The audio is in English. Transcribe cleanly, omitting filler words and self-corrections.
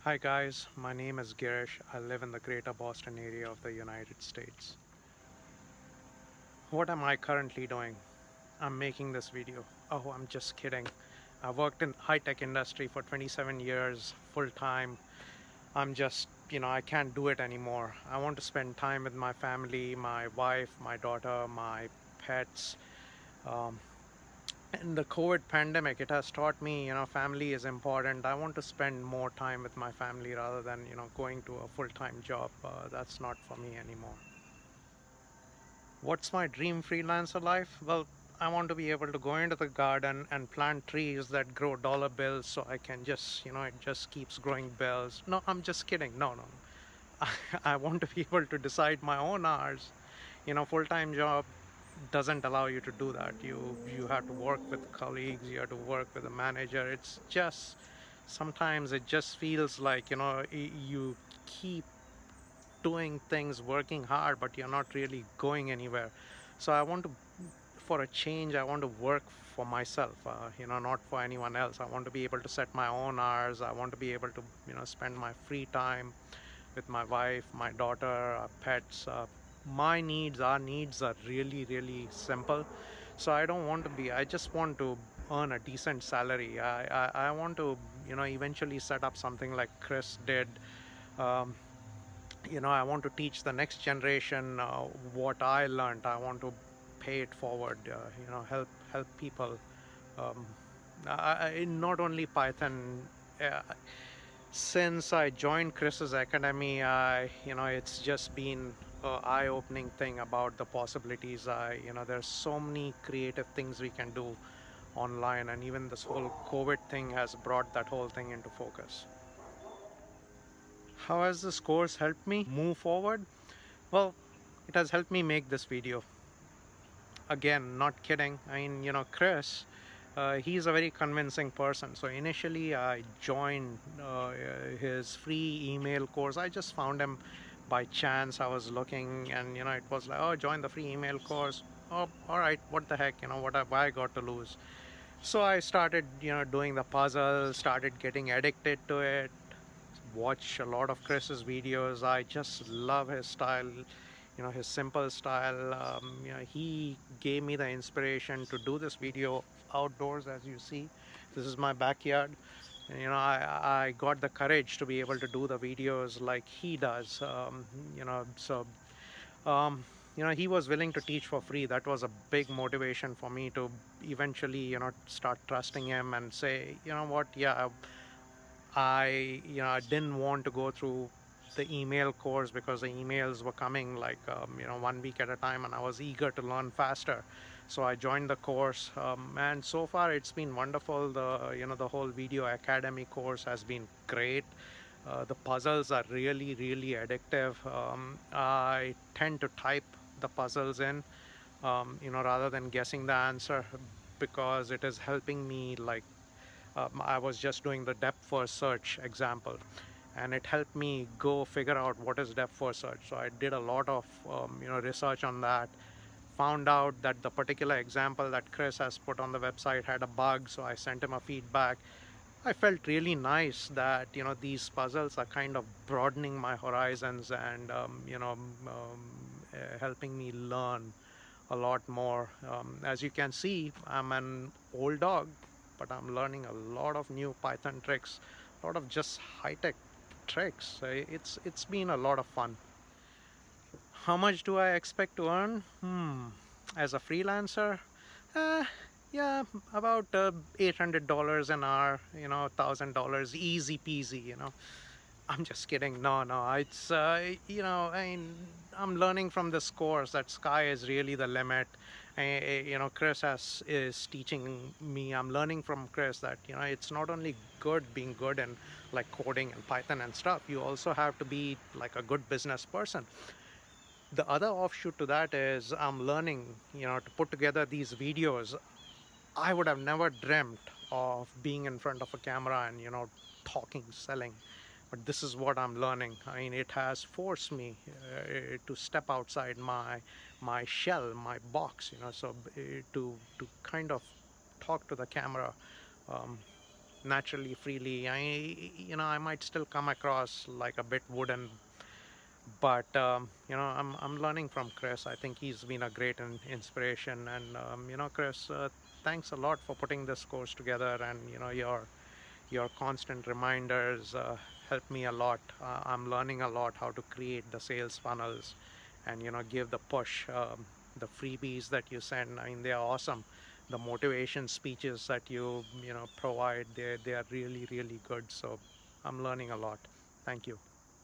Hi guys, my name is Girish. I live in the greater Boston area of the United States. What am I currently doing? I'm making this video. Oh, I'm just kidding. I worked in high-tech industry for 27 years, full time. I'm just, I can't do it anymore. I want to spend time with my family, my wife, my daughter, my pets. Um, in the COVID pandemic, it has taught me, family is important. I want to spend more time with my family rather than, going to a full-time job. That's not for me anymore. What's my dream freelancer life? Well, I want to be able to go into the garden and plant trees that grow dollar bills so I can just, it just keeps growing bills. No, I'm just kidding. No, no. I want to be able to decide my own hours. Full-time job doesn't allow you to do that. You have to work with colleagues, you have to work with a manager. It's just sometimes it just feels like you keep doing things, working hard, but you're not really going anywhere. So I want to, for a change, I want to work for myself, not for anyone else. I want to be able to set my own hours. I want to be able to spend my free time with my wife, my daughter, our pets. My needs, our needs are really, really simple. So I don't want to be, I just want to earn a decent salary. I want to, eventually set up something like Chris did. Um, I want to teach the next generation what I learned. I want to pay it forward, help people. Um, Not only Python. Uh, since I joined Chris's Academy, it's just been an eye-opening thing about the possibilities. There's so many creative things we can do online, and even this whole COVID thing has brought that whole thing into focus. How has this course helped me move forward? Well, it has helped me make this video. Again, not kidding. I mean, Chris, he's a very convincing person. So initially, I joined his free email course. I just found him by chance. I was looking, and it was like, oh, join the free email course. Oh, all right. What the heck? What have I got to lose? So I started, doing the puzzle. Started getting addicted to it. Watch a lot of Chris's videos. I just love his style, his simple style. He gave me the inspiration to do this video outdoors. As you see, this is my backyard. And, I got the courage to be able to do the videos like he does. So um, he was willing to teach for free. That was a big motivation for me to eventually, start trusting him and say, you know what, yeah, I didn't want to go through the email course because the emails were coming like 1 week at a time, and I was eager to learn faster. So I joined the course, and so far it's been wonderful. The whole Video Academy course has been great. The puzzles are really, really addictive. I tend to type the puzzles in, rather than guessing the answer, because it is helping me. Like, I was just doing the depth first search example, and it helped me go figure out what is depth first search. So I did a lot of research on that. Found out that the particular example that Chris has put on the website had a bug, so I sent him a feedback. I felt really nice that these puzzles are kind of broadening my horizons and helping me learn a lot more. As you can see, I'm an old dog, but I'm learning a lot of new Python tricks, a lot of just high-tech tricks. It's been a lot of fun. How much do I expect to earn? As a freelancer, uh, yeah, about $800 an hour, $1,000, easy peasy, I'm just kidding. No, no, it's I'm learning from this course that sky is really the limit. Chris is teaching me. I'm learning from Chris that it's not only good being good in like coding and Python and stuff. You also have to be like a good business person. The other offshoot to that is I'm learning, to put together these videos. I would have never dreamt of being in front of a camera and talking, selling, but this is what I'm learning. I mean, it has forced me to step outside my shell, my box, so to kind of talk to the camera. um, naturally, freely. I might still come across like a bit wooden, but I'm learning from Chris. I think he's been a great inspiration, and Chris, thanks a lot for putting this course together, and your constant reminders help me a lot. I'm learning a lot how to create the sales funnels, and give the push. The freebies that you send, I mean, they are awesome. The motivation speeches that you provide, they are really really good. So I'm learning a lot. Thank you.